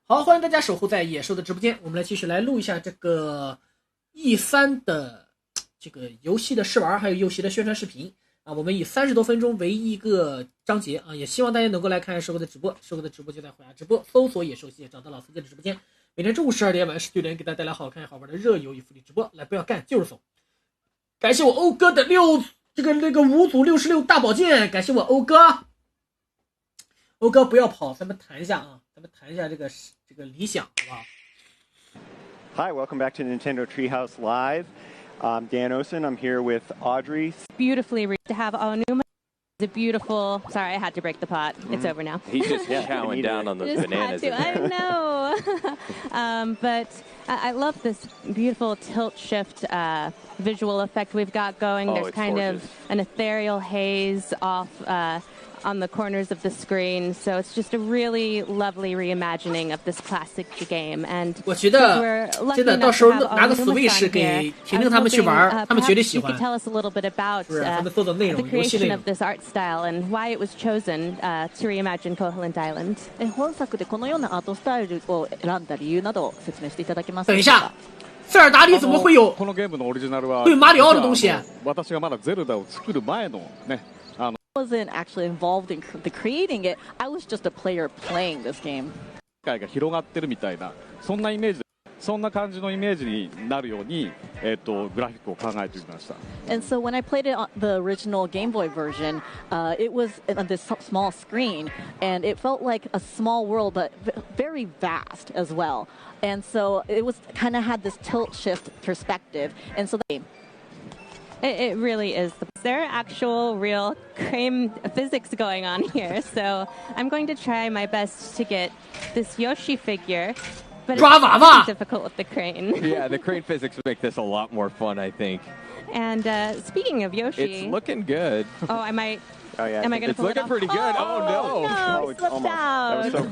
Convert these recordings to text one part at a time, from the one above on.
好，欢迎大家守护在野兽的直播间，我们来继续来录一下这个 E3 的这个游戏的试玩，还有游戏的宣传视频啊。我们以30多分钟为一个章节啊，也希望大家能够来看守护的直播。守护的直播就在虎牙直播，搜索野兽系，找到老司机的直播间。每天中午12点晚19点，给大家带来好看好玩的热游与福利直播。来，不要干，就是走。感谢我欧哥的5组66大宝剑，感谢我欧哥。欧哥不要跑，咱们谈一下啊，咱们谈一下这个理想，好不好？ Hi, welcome back to Nintendo Treehouse Live. I'm Dan Osen. I'm here with Audrey. Beautifully to have Onuma. The beautiful. Sorry, I had to break the pot. It's over now. He's just chowing down on those bananas. I know. But I love this beautiful tilt shift visual effect we've got going. There's kind gorgeous. of an ethereal haze off on the corners of the screen, so it's just a really lovely reimagining of this classic game. And 我觉得真的到时候拿个 Switch 给婷婷他们去玩，他们绝对喜欢。 Tell us a little bit about 是他们做的内容， the creation of this art style and why it was chosen to reimagine Koholint Island. 本作でこのようなアートスタイルを選んだ理由などを説明していただけますか？等一下，塞尔达里怎么会有马里奥的东西？ 私がまだゼルダを作る前のね。 wasn't actually involved in the creating it. I was just a player playing this game. 世界が広がってるみたいなそんなイメージ、そんな感じのイメージになるようにグラフィックを考えてみました。 And so when I played it on the original Game Boy version, it was on this small screen, and it felt like a small world, but very vast as well. And so it was kind of had this tilt shift perspective, and so the It really is. There are actual real crane physics going on here, so I'm going to try my best to get this Yoshi figure, but it's difficult with the crane. Yeah, the crane physics make this a lot more fun, I think. And speaking of Yoshi, it's looking good. Oh, I might. Oh, yeah, Am I going to pull it off? It's looking pretty good. Oh, no. No, it's slipped almost. out. That was so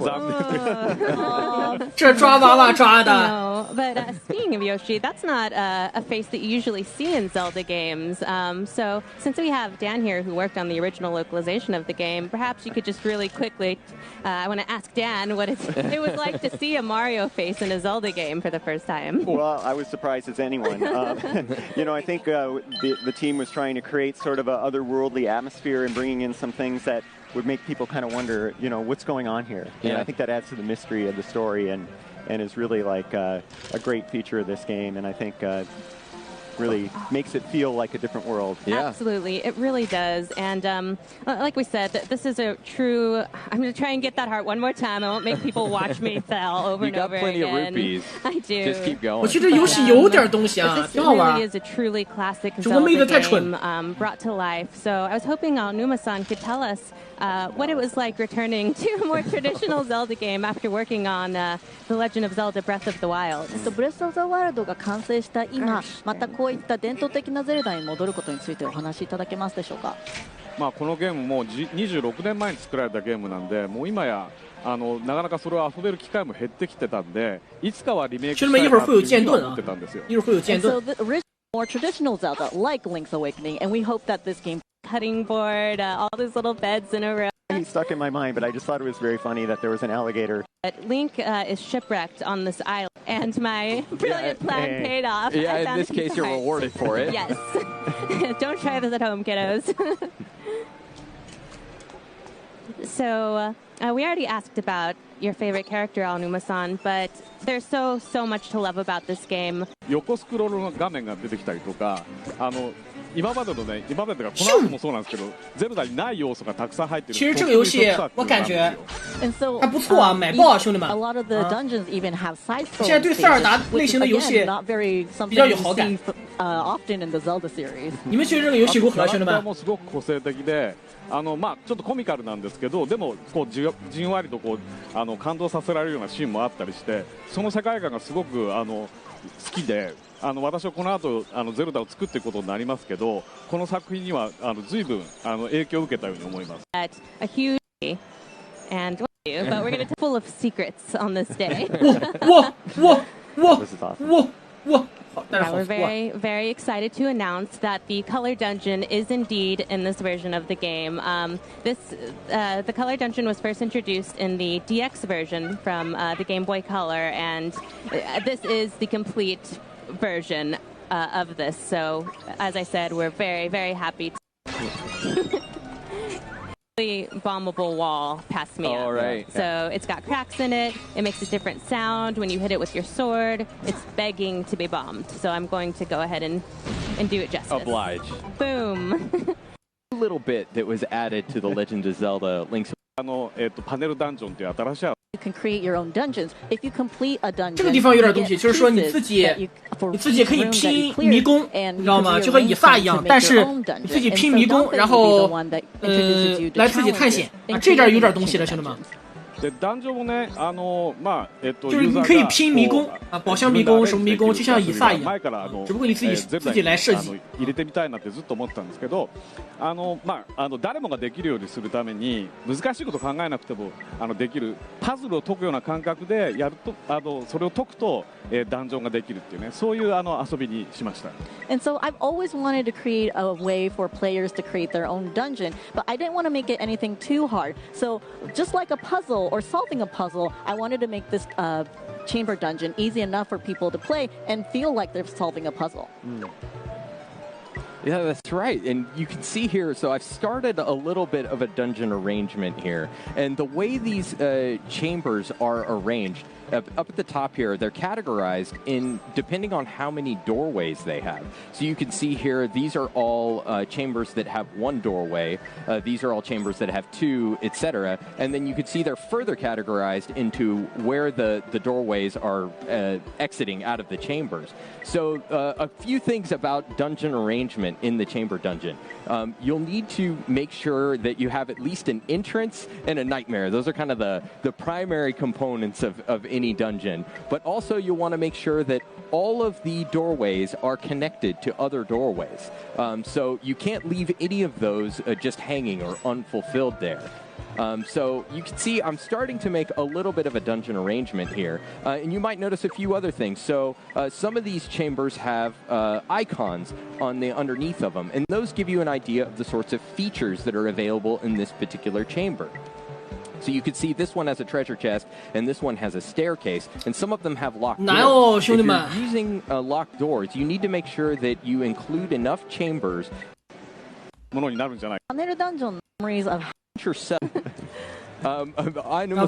close. 这抓娃娃抓的。 No, but speaking of Yoshi, that's not a face that you usually see in Zelda games. So since we have Dan here who worked on the original localization of the game, perhaps you could just really quickly, I want to ask Dan what it was like to see a Mario face in a Zelda game for the first time. Well, I was surprised as anyone. You know, I think the team was trying to create sort of a otherworldly atmosphere and bringing in some things that would make people kind of wonder, you know, what's going on here. Yeah. And I think that adds to the mystery of the story and is really like a great feature of this game. And I think really makes it feel like a different world. Yeah. Absolutely, it really does. And like we said, this is a true. I'm going to try and get that heart one more time. I won't make people watch me fail over and over again. You got plenty of rupees. I do. Just keep going. 我觉得这游戏有点东西啊，挺好玩。 This really is a truly classic Zelda game brought to life. So I was hoping Onuma-san could tell us what it was like returning to a more traditional Zelda game after working on The Legend of Zelda: Breath of the Wild. ブレスオブザワールドが完成した今、またこういった伝統的なゼルダに戻ることについてお話しいただけますでしょうか？まあこのゲームも26年前に作られたゲームなんで、もう今やなかなかそれを遊べる機会も減ってきてたんで、いつかはリメイクしたいなと思ってたんですよ。一会儿会有剑盾。 So the original, more traditional Zelda, like Link's Awakening, and we hope that this game. Cutting board, all these little beds in a row. He stuck in my mind, but I just thought it was very funny that there was an alligator. Link is shipwrecked on this island, and my brilliant plan paid off. Yeah, in this case, you're rewarded for it. Yes. Don't try this at home, kiddos. So, we already asked about your favorite character, Onuma-san, but there's so much to love about this game. 横スクロールの画面が出てきたりとか、今までがこの後もそうなんですけど、ゼルダにない要素がたくさん入ってる。其实这个游戏我感觉还不错啊，买爆兄弟们！ A lot of the dungeons even have side stories. 现在对塞尔达类型的游戏比较有好感。 often in the Zelda series. 你们觉得这个游戏如何，兄弟们？ もすごく個性的で、まあちょっとコミカルなんですけど、でもこうじんわりとこう感動させられるようなシーンもあったりして、その世界観がすごく好きで。 私はこの後ゼルダを作っていくことになりますけど、この作品には随分影響を受けたように思います。 A huge and but we're going to full of secrets on this day. 我好，但是 Yeah, 好 we're 服啊。 very excited to announce that the color dungeon is indeed in this version of the game. The color dungeon was first introduced in the DX version from the Game Boy Color, and this is the complete version of this. So, as I said, we're very happy. Bombable wall past me. All right. So it's got cracks in it. It makes a different sound when you hit it with your sword. It's begging to be bombed. So I'm going to go ahead and do it justice. Oblige. Boom. A little bit that was added to the Legend of Zelda Link's パネルダンジョンという新しい You can create your own dungeons. If you complete a dungeon, 这个地方有点 you 东西， get 就是说你 pieces 自己 that you- for 你自己也可以 each room that you 拼迷 cleared, 宫， and 你知道 you 吗？ can 就和 do 以 your 撒 own 一样， to make 但 your 是 own 你 dungeon. 自己 And 拼 so 迷宫， Duncan 然 will be 后 the one that introduces you to 来自己探险 challenges 啊，这点有点 in 东西了， creating 兄弟们。 でダンジョンもね、就是你可以拼迷宫啊，宝箱迷宫、什么迷宫，就像以撒一样。前から只不过你自己来设计。入れてみたいなってずっと思ってたんですけど、誰もができるようにするために難しいこと考えなくてもできるパズルを解くような感覚でやるとそれを解くとダンジョンができるっていうね、そういう遊びにしました。 And so I've always wanted to create a way for players to create their own dungeon, but I didn't want to make it anything too hard. So just like a puzzle or solving a puzzle, I wanted to make this chamber dungeon easy enough for people to play and feel like they're solving a puzzle. Yeah, that's right. And you can see here, so I've started a little bit of a dungeon arrangement here. And the way these chambers are arranged, up at the top here, they're categorized in depending on how many doorways they have. So you can see here, these are all chambers that have one doorway. These are all chambers that have two, etc. And then you can see they're further categorized into where the doorways are exiting out of the chambers. So a few things about dungeon arrangement in the chamber dungeon. You'll need to make sure that you have at least an entrance and a nightmare. Those are kind of the primary components of any dungeon. But also you'll want to make sure that all of the doorways are connected to other doorways. So you can't leave any of those just hanging or unfulfilled there. So you can see I'm starting to make a little bit of a dungeon arrangement here. And you might notice a few other things. So some of these chambers have icons on the underneath of them. And those give you an idea of the sorts of features that are available in this particular chamber. So you can see this one has a treasure chest, and this one has a staircase, and some of them have locked doors. If you're using locked doors, you need to make sure that you include enough chambers. ものになるんじゃない。 Panel dungeon memories of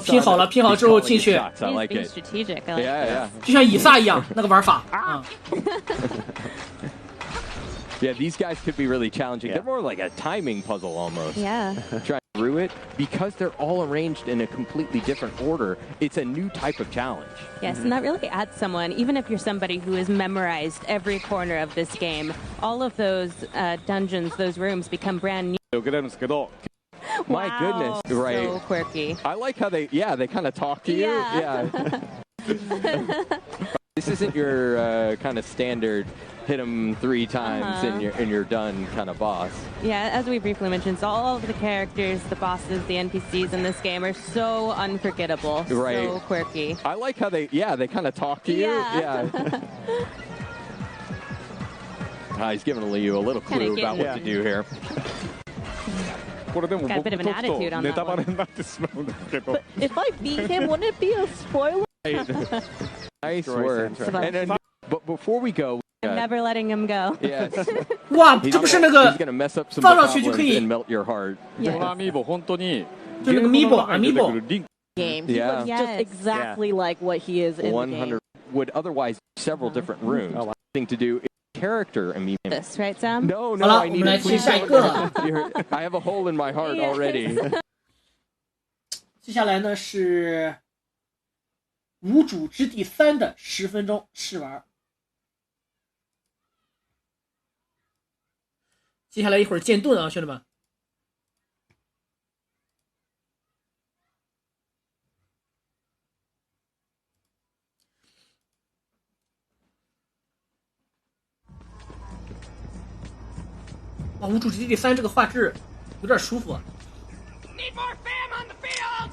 拼好了，拼好之后进去。 I like Being it. strategic. I like Yeah. 就像以撒一样那个玩法啊。 Yeah, these guys could be really challenging. They're more like a timing puzzle almost. Yeah. Try through it. Because they're all arranged in a completely different order, it's a new type of challenge. Yes, and that really adds someone, even if you're somebody who has memorized every corner of this game, all of those dungeons, those rooms become brand new. 受けれるんですけど。 My Wow, goodness, right? So quirky. I like how they kind of talk to you. Yeah. This isn't your kind of standard hit them 3 times and you're done kind of boss. Yeah, as we briefly mentioned, so all of the characters, the bosses, the NPCs in this game are so unforgettable, Right. so quirky. I like how they kind of talk to you. Yeah. He's giving you a little clue about what to do here. これでも Got a 僕 bit of と an くと attitude on ネ that タバレ one. になってしまうんですけど。 But if I beat him, wouldn't it be a spoiler? Nice Story work. sounds right. But before we go, I'm never letting him go. yes, 哇， he's 这不是那 gonna, 个 he's gonna mess up some 放上去就 goblins 可以 and melt your heart. このアミーボ本当に就那个ゲームの中に出て Amiibo くるリンク Game. He Yeah. looks Yes. just exactly like what he is in the game. 100 would otherwise be several different rooms. Thing to do is character and me. This, right, Sam? No, 好了， I 我 need 们来 it. 接下一个。 I have a hole in my heart Yes. already. 接下来呢是无主之地3的10分钟试玩。接下来一会儿剑盾啊，兄弟们。哇，无主之地3这个画质有点舒服啊。Need more fam on the field!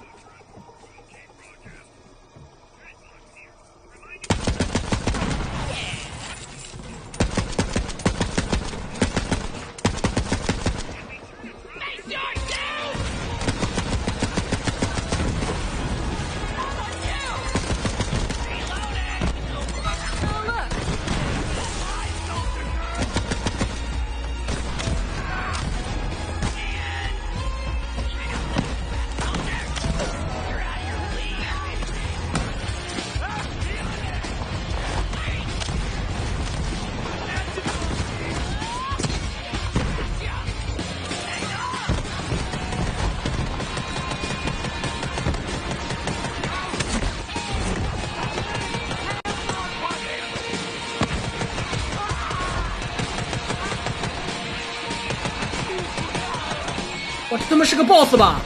他妈是个 boss 吧？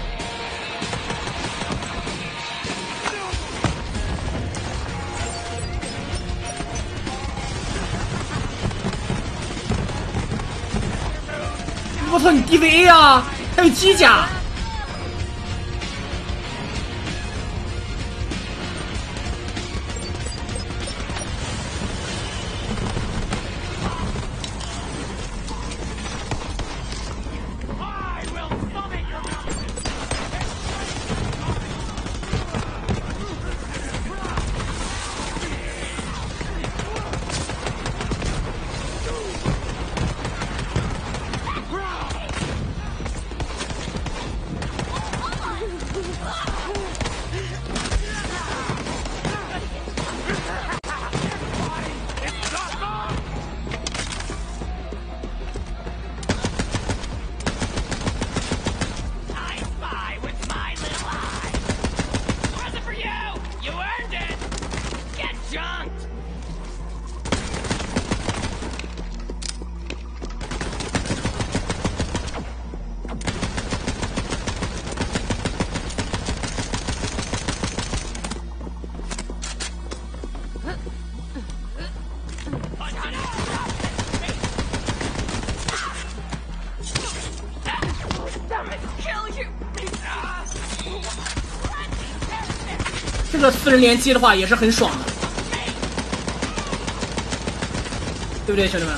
我操，你 DVA 啊，还有机甲。这个4人联机的话也是很爽的，对不对，兄弟们？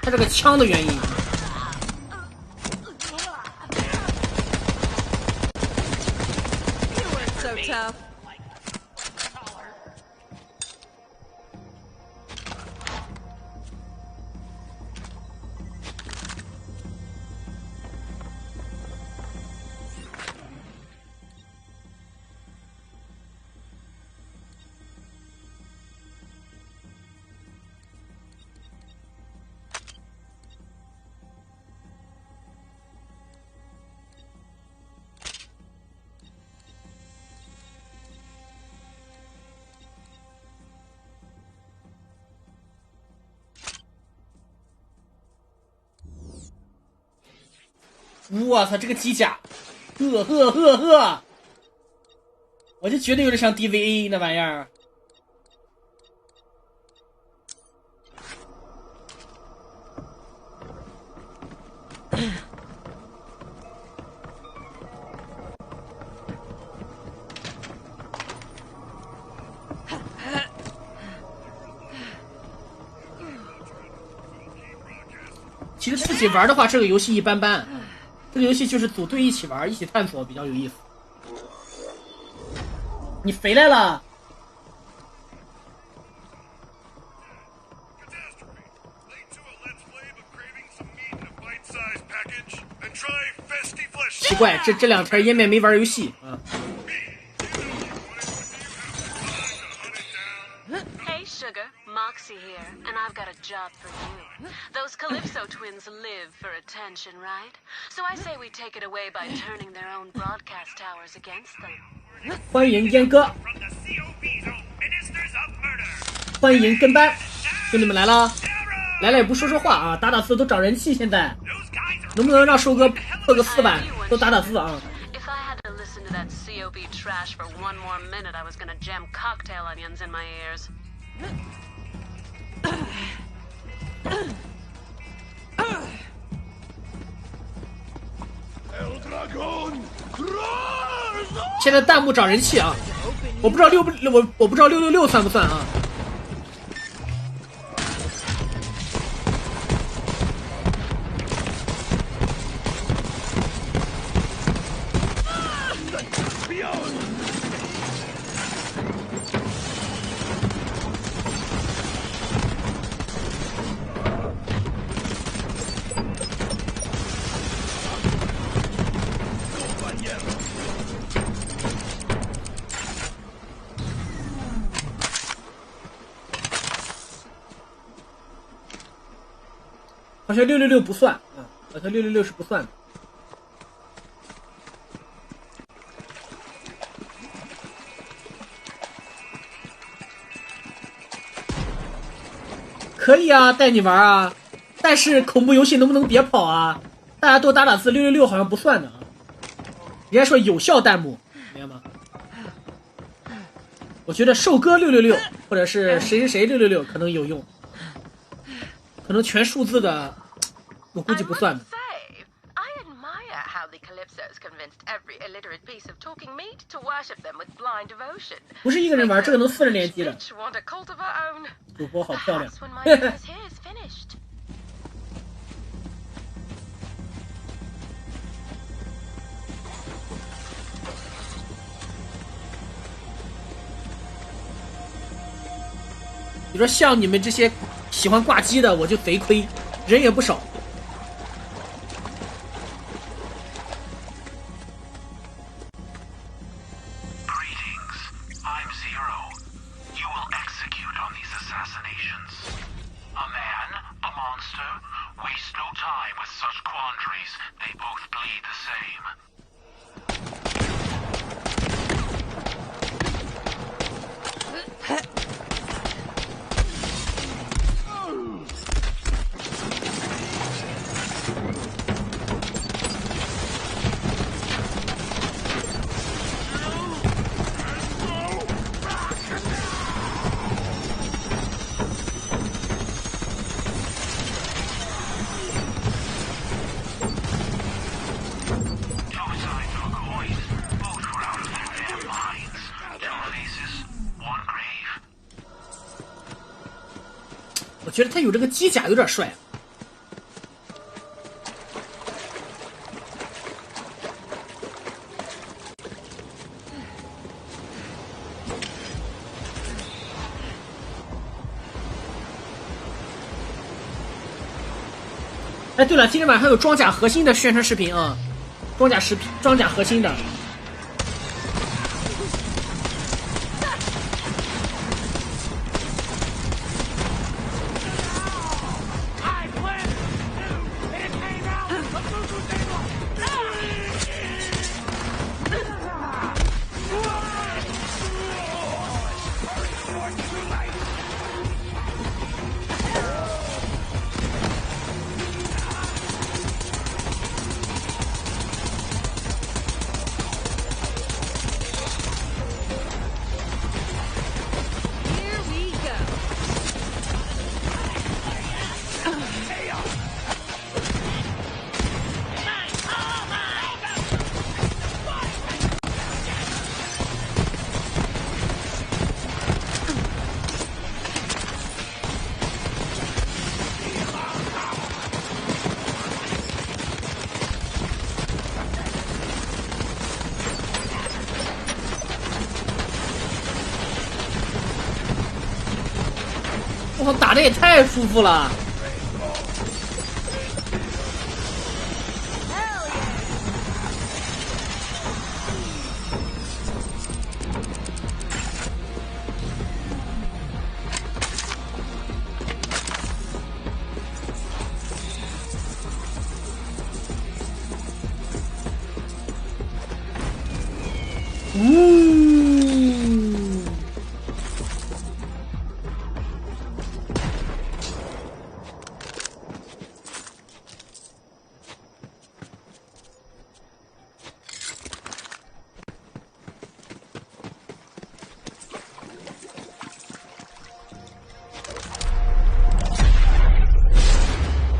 他这个枪的原因。我操，这个机甲，呵，我就觉得有点像 DVA 那玩意儿。其实自己玩的话，这个游戏一般般。这个游戏就是组队一起玩，一起探索，比较有意思。你回来了。奇怪，这两天页面没玩游戏啊。Moxie here, and I've got a job for you. Those Calypso twins live for attention, right? So I say we take it away by turning their own broadcast towers against them. 欢迎阉割，欢迎跟班，兄弟们来了，来了也不说说话啊，打字都涨人气，现在能不能让寿哥破个4版都打字啊？If I had to listen to that COB trash for one more minute, I was gonna jam cocktail onions in my ears. 现在弹幕涨人气啊！我不知道我不知道666算不算啊？好像666不算啊，好像666是不算的。可以啊，带你玩啊，但是恐怖游戏能不能别跑啊？大家多打打字，666好像不算的啊。人家说有效弹幕，明白吗？我觉得寿哥666或者是谁谁谁666可能有用，可能全数字的，我估计不算的。不是一个人玩，这个能4人联机的。主播好漂亮。你说像你们这些喜欢挂机的，我就贼亏，人也不少。我觉得他有这个机甲有点帅。哎，对了，今天晚上还有装甲核心的宣传视频啊，装甲核心的。我打的也太舒服了。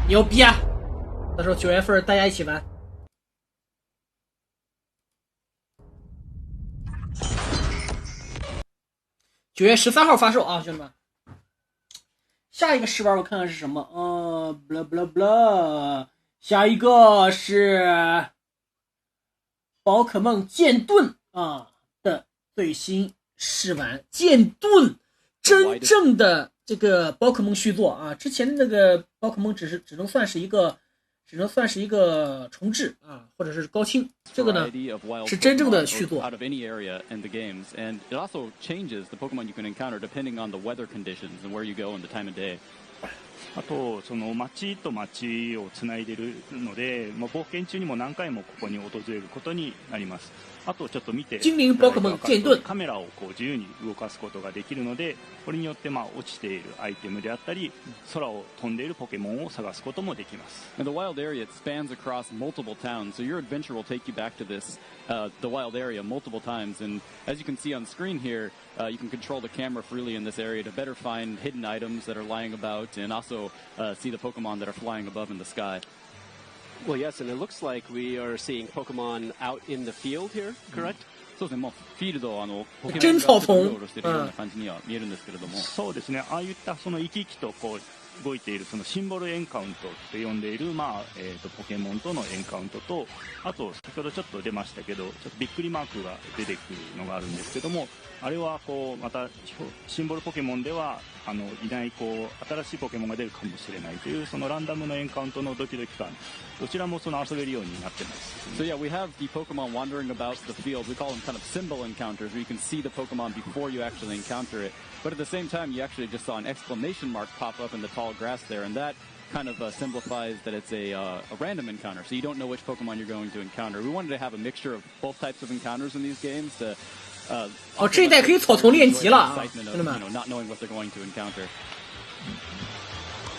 牛逼啊！到时候9月份大家一起玩。9月13号发售啊，兄弟们。下一个试玩我看看是什么？blah blah blah， 下一个是宝可梦剑盾啊的最新试玩。剑盾，真正的这个宝可梦续作啊，之前的那个宝可梦只能算是一个重置啊，或者是高清。这个呢是真正的续作。あとその町と町をつないでいるので、冒険中にも何回もここに訪れることになります。あとちょっと見て精灵宝可梦剑盾カメラをこう自由に動かすことができるので、これによって落ちているアイテムであったり空を飛んでいるポケモンを探すこともできます。 And the wild area, it spans across multiple towns, so your adventure will take you back to this the wild area multiple times. And as you can see on screen here, you can control the camera freely in this area to better find hidden items that are lying about, and also see the Pokemon that are flying above in the sky. Well, yes, and it looks like we are seeing Pokemon out in the field here, correct? そうですね、もうフィールドポケモン真草丛がうろうろしているような感じには見えるんですけれども、そうですね、ああいったその生き生きとこう動いているそのシンボルエンカウントって呼んでいる、ポケモンとのエンカウントと、あと先ほどちょっと出ましたけど、ちょっとびっくりマークが出てくるのがあるんですけども、あれはこうまたシンボルポケモンではいないこう新しいポケモンが出るかもしれないというそのランダムのエンカウントのドキドキ感、どちらもその遊べるようになってます。So yeah, we have the Pokemon wandering about the field. We call them kind of symbol encounters, where you can see the Pokemon before you actually encounter it. But at the same time, you actually just saw an exclamation mark pop up in the tall grass there, and that kind of simplifies that it's a random encounter, so you don't know which Pokemon you're going to encounter. We wanted to have a mixture of both types of encounters in these games to 这一代可以草丛练级了啊，兄弟们。 not knowing what they're going to encounter.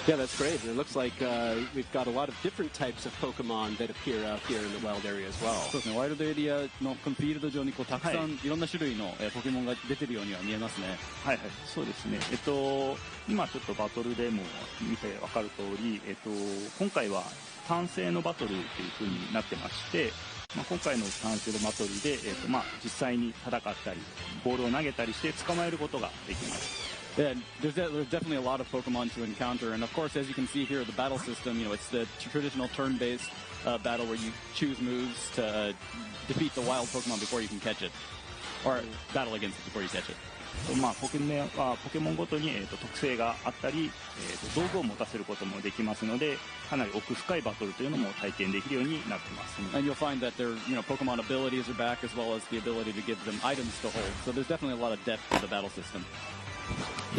Yeah, that's great. And it looks like we've got a lot of different types of Pokemon that appear out here in the wild area as well. そうですね、ワイルドエリアのこのフィールド上にこうたくさんいろんな種類のポケモンが出てるようには見えますね。はいはい、そうですね。今ちょっとバトルでも見てわかる通り、今回は単性のバトルという風になってまして。今回の単性のバトルで、実際に戦ったりボールを投げたりして捕まえることができます。 Yeah, there's definitely a lot of Pokemon to encounter, and of course, as you can see here, the battle system, it's the traditional turn-based battle where you choose moves to defeat the wild Pokemon before you can catch it, or battle against it before you catch it. ポケモンごとに、特性があったり、道具を持たせることもできますので、かなり奥深いバトルというのも体験できるようになってます、ね。And you'll find that their Pokemon abilities are back, as well as the ability to give them items to hold. So there's definitely a lot of depth to the battle system.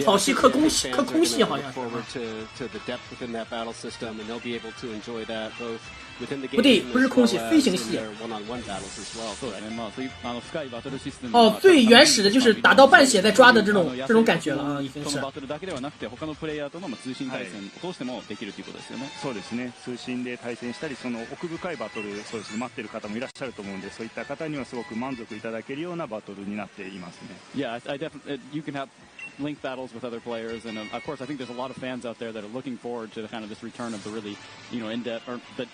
草系克空系好像是。 forward to the depth within that battle system, and they'll be able to enjoy that both within the 不对， game 不是 as 空 well 系， as 飞行 in 系。 their one-on-one battles as well. そうですね、そういう深いバトルシステム。哦，最原始的就是打到半血再抓的这种感觉了啊，已经是。そのバトルだけではなくて他のプレイヤーとの通信対戦を通してもできるということですよね。そうですね。通信で対戦したり、その奥深いバトル、そうですね、待っている方もいらっしゃると思うんで、そういった方にはすごく満足いただけるようなバトルになっていますね。Yeah, I definitely you can have link battles with other players, and of course, I think there's a lot of fans out there that are looking forward to the kind of this return of the really, in-depth or the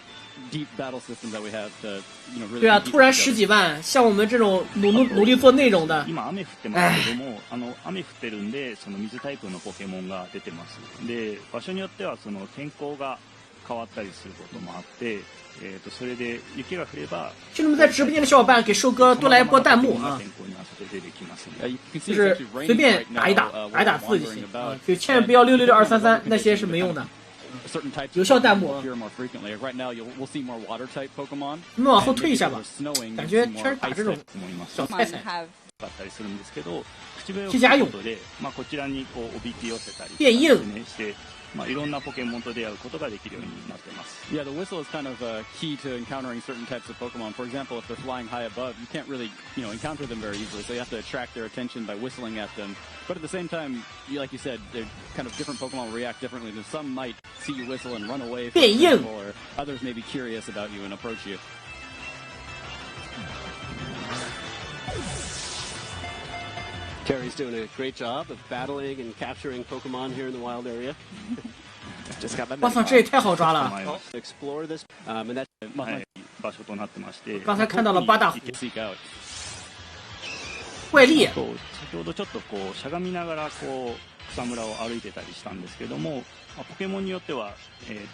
deep battle system that we have to, really. 对啊，突然10几万，像我们这种努力做内容的。今雨降ってますけども、雨降ってるんで、その水タイプのポケモンが出てます。で、場所によってはその天候が変わったりすることもあって。それで雪が降れば，兄弟们在直播间的小伙伴给寿哥多来一波弹幕啊，就是随便打一打字就行啊，就千万不要666-233那些是没用的。有效弹幕啊。我们往后退一下吧，感觉全是打这种小菜菜。替家用。变硬。いろんなポケモンと出会うことができるようになってます。Yeah, the whistle is kind of key to encountering certain types of Pokemon. For example, if they're flying high above, you can't really, encounter them very easily. So you have to attract their attention by whistling at them. But at the same time, like you said, they're kind of different Pokemon react differently. Some might see you whistle and run away, for example, or others may be curious about you and approach you. Terry's doing a great job of battling and capturing Pokemon here in the wild area. Just got my 哇塞，这也太好抓了！ Explore this, and that. 場所となってまして。刚才看到了八大湖。怪力。先ほどちょっとこうしゃがみながらこう草むらを歩いてたりしたんですけども、ポケモンによっては、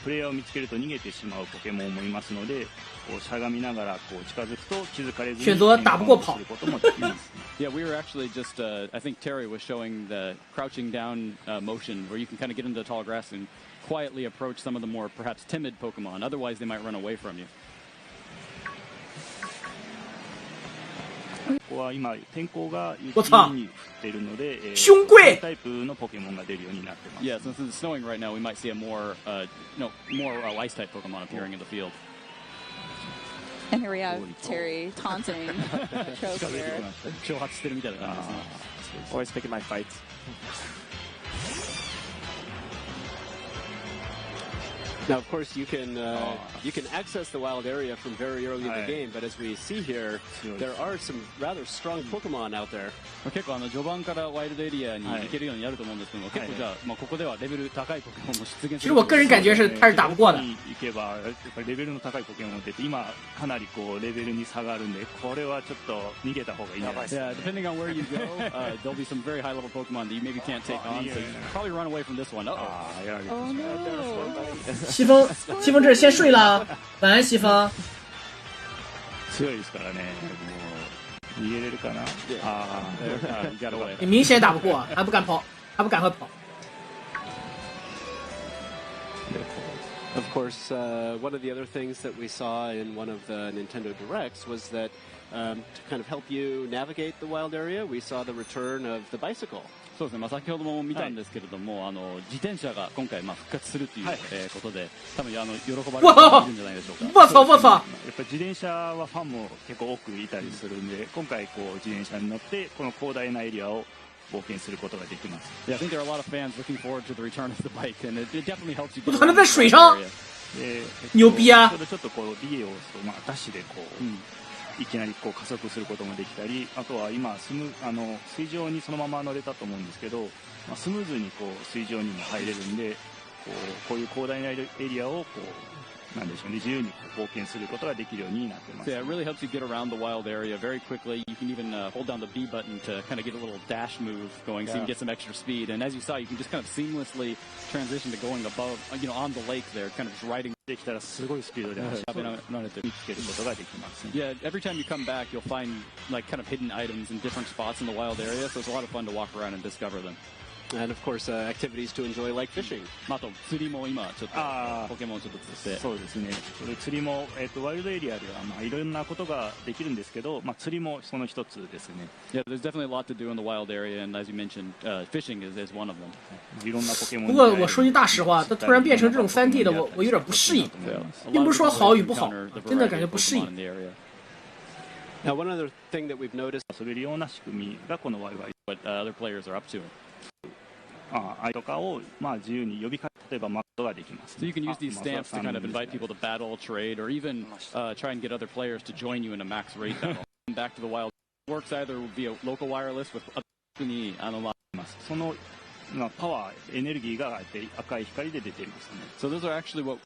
プレイヤーを見つけると逃げてしまうポケモンもいますので、こうしゃがみながらこう近づくと気づかれずに選择打不过跑。 Yeah, we were actually just, I think Terry was showing the crouching down motion where you can kind of get into the tall grass and quietly approach some of the more perhaps timid Pokemon. Otherwise, they might run away from you. ここはは今天候が雪我操に降っているので、凶贵タイプのポケモンが出るようになってます。 Yeah, since it's snowing right now, we might see a more ice type Pokemon appearing in the field. And here we have Terry taunting Choke here. 挑発してるみたいな感じですね。Always picking my fights. Now, of course, you can access the wild area from very early in the game, but as we see here, there are some rather strong Pokemon out there. 結構序盤からワイルドエリアに行けるようになると思うんですけども、結構じゃあここではレベル高いポケモンも出現する。其实我个人感觉是他是打不过的。行けばやっぱりレベルの高いポケモンが出て、今かなりこうレベルに差があるんで、これはちょっと逃げた方がいいんじゃないですか。Yeah, depending on where you go, there'll be some very high level Pokemon that you maybe can't take on, so you probably run away from this one. Oh no. 西风这是先睡了，晚安西风。強いですからね。もう逃げれるかな。你明显打不过，还不敢跑，还不赶快跑。 Of course, one of the other things that we saw in one of the Nintendo Directs was that to kind of help you navigate the wild area, we saw the return of the bicycle. そうですね。先ほども見たんですけれども、自転車が今回復活するということで、多分喜ばれているんじゃないでしょうか。我操我操！やっぱり自転車はファンも結構多くいたりするんで、今回こう自転車に乗ってこの広大なエリアを冒険することができます。 Yeah, I think there are a lot of fans looking forward to the return of the bike, and it definitely helps you. 可能在水上，牛逼啊！ちょっとこうリエをダッシュでこう。いきなりこう加速することもできたり、あとは今水上にそのまま乗れたと思うんですけど、スムーズにこう水上にも入れるんで、こういう広大なエリアをこうなんでしょうね、自由に冒険することができるようになってます。 Yeah, it really helps you get around the wild area very quickly. You can even hold down the B button to kind of get a little dash move going, so you can get some extra speed. And as you saw, you can just kind of seamlessly transition to going above, on the lake there, kind of just riding. できたらすごいスピードで走って見つけることができます。 Yeah, every time you come back, you'll find like kind of hidden items in different spots in the wild area, so it's a lot of fun to walk around and discover them. And of course, activities to enjoy like fishing. あと釣りも今ちょっとポケモンをちょっと釣って。そうですね。釣りもワイルドエリアではいろんなことができるんですけど、釣りもその一つですね。Yeah, there's definitely a lot to do in the wild area, and as you mentioned, fishing is one of them. いろんなポケモン。不过我说句大实话，它突然变成这种3D 的，我有点不适应，并不是说好与不好，真的感觉不适应。 Now, one other thing that we've noticed. 遊べるような仕組みがこのワイワイ。What other players are up to. 愛とかを自由に呼びかけ、例えばマットができます。 So you can use these stamps to kind of invite people to battle, trade, or even try and get other players to join you in a max raid battle. Back to the wild works either via local wireless with そのパワー、エネルギーが赤い光で出ていますね。 So those are actually what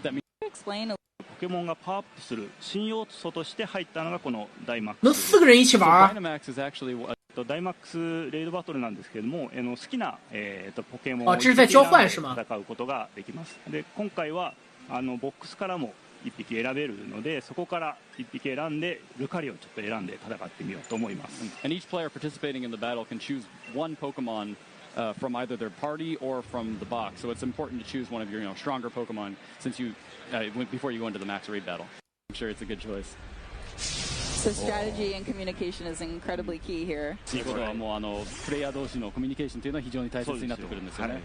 that means. Explain. ポケモンがパワーアップする新要素として入ったのがこのダイマック能ス。4个人一起玩。 Dynamax is actually ダイマックスレイドバトルなんですけれども、好きな、ポケモンを这是在交换是吗？戦うことができます。で、今回はボックスからも1匹選べるので、そこから1匹選んでルカリをちょっと選んで戦ってみようと思います。 And each player participating in the battle can choose one Pokemon from either their party or from the box. So it's important to choose one of your stronger Pokemon since you before you go into the max raid battle. I'm sure it's a good choice. So strategy and communication is incredibly key here. ということはもうプレイヤー同士のコミュニケーションというのは非常に大切になってくるんですよね。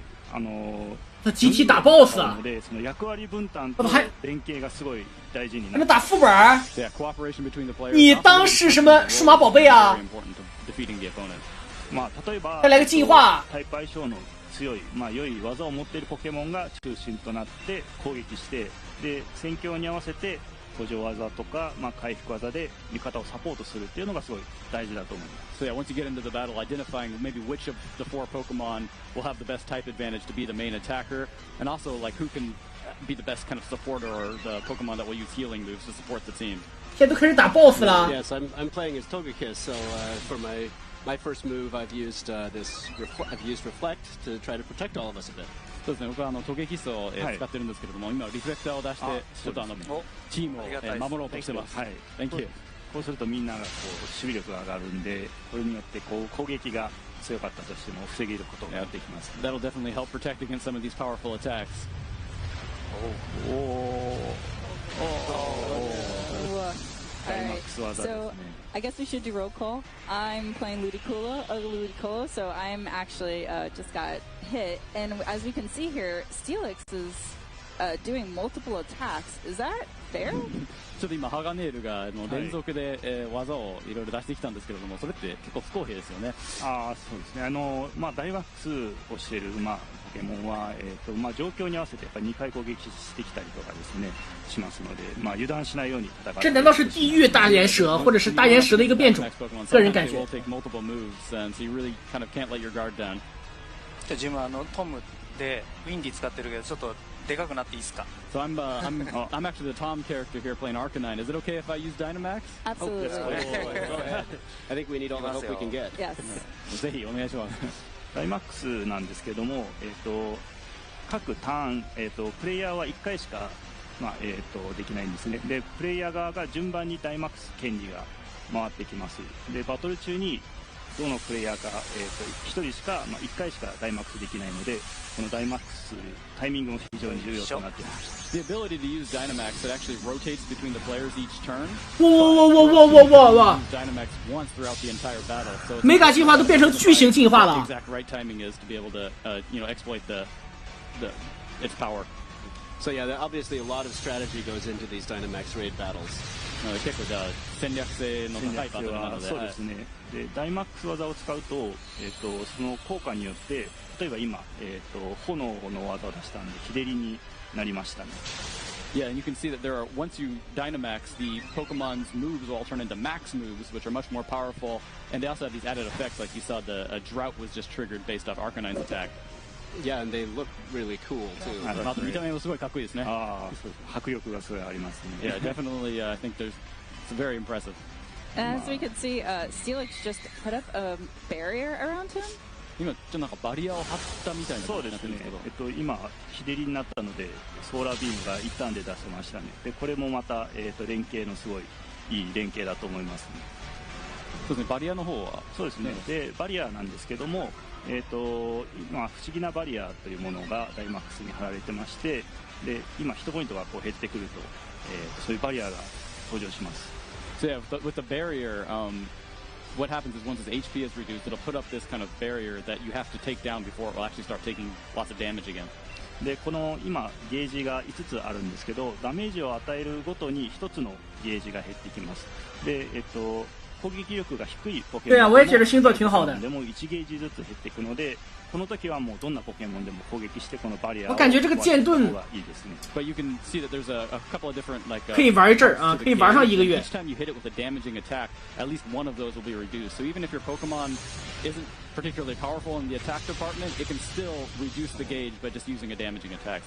那集体打 BOSS 啊！でその役割分担と連携がすごい大事になる。那打副本儿？ Yeah, cooperation between the players. 你当是什么数码宝贝啊？ Defeating the opponent. 例えば再来个进化。タイプ相性の強い良い技を持っているポケモンが中心となって攻撃して、で戦況に合わせて補助技とか回復技で味方をサポートするっていうのがすごい大事だと思います。 So yeah, once you get into the battle, identifying maybe which of the 4 Pokemon will have the best type advantage to be the main attacker, and also like who can be the best kind of supporter or the Pokemon that will use healing moves to support the team. 现在都开始打 BOSS 了。 Yes, I'm playing as Togekiss, so for my first move, I've used Reflect to try to protect all of us a bit. そうですね、僕はトゲキスを使ってるんですけれども、今リフレクターを出してちょっとチームを守ろうとしてます。Thank you. こうするとみんなが守備力が上がるんで、これによって攻撃が強かったとしても防げることができます。 That'll definitely help protect against some of these powerful attacks. So I guess we should do roll call. I'm playing Ludicolo, so I'm actually just got hit. And as we can see here, Steelix is doing multiple attacks. Is that fair? ちょっと今ハガネールが連続で、技をいろいろ出してきたんですけれども、それって結構不公平ですよね。そうですね。ダイマックスをしているポケモンは、状況に合わせてやっぱり2回攻撃してきたりとかですねしますので、油断しないように戦って。这难道是地狱大岩蛇或者是大岩蛇的一个变种？个人感觉。自分はトムでウィンディ使ってるけどちょっとでかくなっていいですか？ So I'm actually the Tom character here playing Arcanine. Is it okay if I use Dynamax? Absolutely. Go ahead. I think we need all the help we can get. Yes. ぜひお願いします。ダイマックスなんですけども、各ターン、プレイヤーは1回しか、できないんですね。で、プレイヤー側が順番にダイマックス権利が回ってきます。で、バトル中にどのプレイヤーか、1人しか、1回しかダイマックスできないので、このダイマックスタイミングも非常に重要となっています。The ability to use Dynamax that actually rotates between the players each turn. 哇 Dynamax once throughout the entire battle. So 美卡进化都变成巨型进化了。 Exact right timing is to be able to exploit its power. So yeah, obviously a lot of strategy goes into these Dynamax raid battles. 結構じゃあ戦略性の高いバトルなので。そうですね。で、ダイマックス技を使うと、その効果によって、例えば今、炎の技を出したんで、日照りになりましたね。Yeah, and you can see that there are, once you Dynamax, the Pokemon's moves will all turn into max moves, which are much more powerful, and they also have these added effects, like you saw a drought was just triggered based off Arcanine's attack. Yeah, and they look really cool too. 見た目もすごいかっこいいですね。迫力がすごいありますね。Yeah, definitely. I think it's very impressive. As we can see, Steelix just put up a barrier around him. 今ちょっとなんかバリアを張ったみたいな感じになってるんですけど、今日照りになったのでソーラービームが一旦で出せましたね。でこれもまた、連携のすごいいい連携だと思いますね。そうですね。バリアの方はそうですね。でバリアなんですけども、今不思議なバリアというものがダイマックスに貼られてまして、で今ヒットポイントがこう減ってくると、そういうバリアが登場します。So yeah, with the barrier, what happens is once its HP is reduced, it'll put up this kind of barrier that you have to take down before it will actually start taking lots of damage again. でこの今ゲージが5つあるんですけど、ダメージを与えるごとに1つのゲージが減ってきます。で攻撃力が低いポケモンでも1ゲージずつ減っていくので、この時はもうどんなポケモンでも攻撃してこのバリアを壊した方がいいですね。But you can see that there's a couple of different like 可以玩一阵啊，可以玩上1个月。 Each time you hit it with a damaging attack, at least one of those will be reduced. So even if your Pokemon isn't particularly powerful in the attack department, it can still reduce the gauge by just using a damaging attack.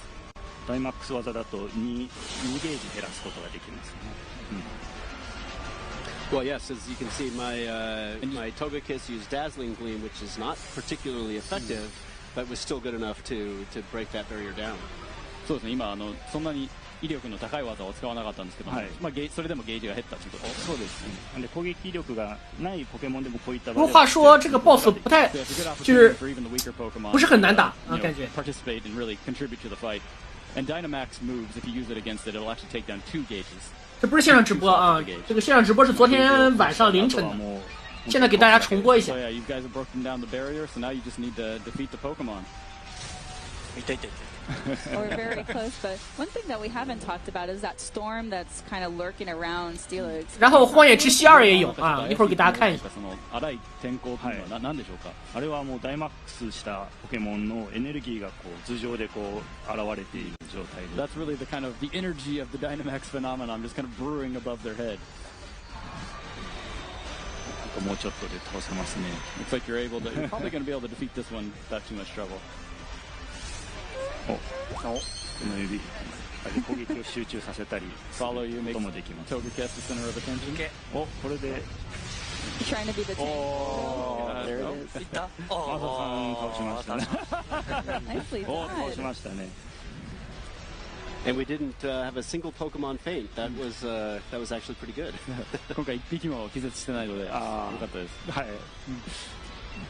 ダイマックス技だと2ゲージ減らすことができますね。Well, yes, as you can see, my Togekiss used Dazzling Gleam, which is not particularly effective, but was still good enough to break that barrier down. そうですね。今そんなに威力の高い技を使わなかったんですけど、それでもゲージが減ったということ。そうですね。で攻撃力がないポケモンでもこういった不过话说，这个 BOSS 不太就是不是很难打啊，感觉。 Participate and really contribute to the fight. And Dynamax moves, if you use it against it, it'll actually take down 2 gauges. 这不是现场直播啊，这个现场直播是昨天晚上凌晨的，现在给大家重播一下。 So yeah, you guys have broken down the barrier, so now you just need to defeat the Pokemon. We're very close, but one thing that we haven't talked about is that storm that's kind of lurking around Steelix. 然后荒野之息2也有啊，一会儿给大家看一下。荒い天候というのは何でしょうか。あれはもうダイマックスしたポケモンのエネルギーがこう頭上でこう現れている状態で。That's really the kind of the energy of the Dynamax phenomenon, just kind of brewing above their head. もうちょっとで倒せますね。Looks like you're probably going to be able to defeat this one without too much trouble. この指攻撃を集中させたりすることもできます。お、これで Trying to be the tank. There it is. マサさん倒しましたね。Nicely 倒しましたね。And we didn't have a single Pokemon faint. That was actually pretty good. 今回1匹も気絶してないので良かったです。はい。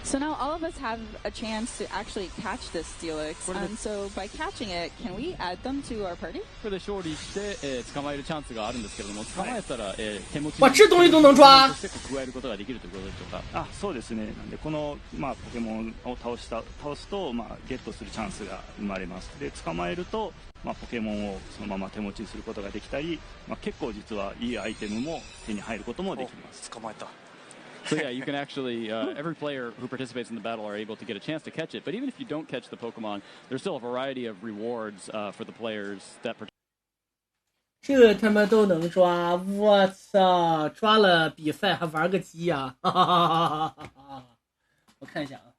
So now all of us have a chance to actually catch this Steelix, and so by catching it, can we add them to our party? これで勝利して、捕まえるチャンスがあるんですけれども、捕まえたら、手持ち哇，这东西都能抓！そして加えることができるということでしょうか。あ、そうですね。なんでこのポケモンを倒すとゲットするチャンスが生まれます。で捕まえるとポケモンをそのまま手持ちにすることができたり、結構実はいいアイテムも手に入ることもできます。捕まえた。So yeah, you can actually, every player who participates in the battle are able to get a chance to catch it. But even if you don't catch the Pokemon, there's still a variety of rewards for the players that participate. 这他妈都能抓！我操，抓了比赛还玩个鸡呀！哈哈哈哈哈哈！我看一下啊。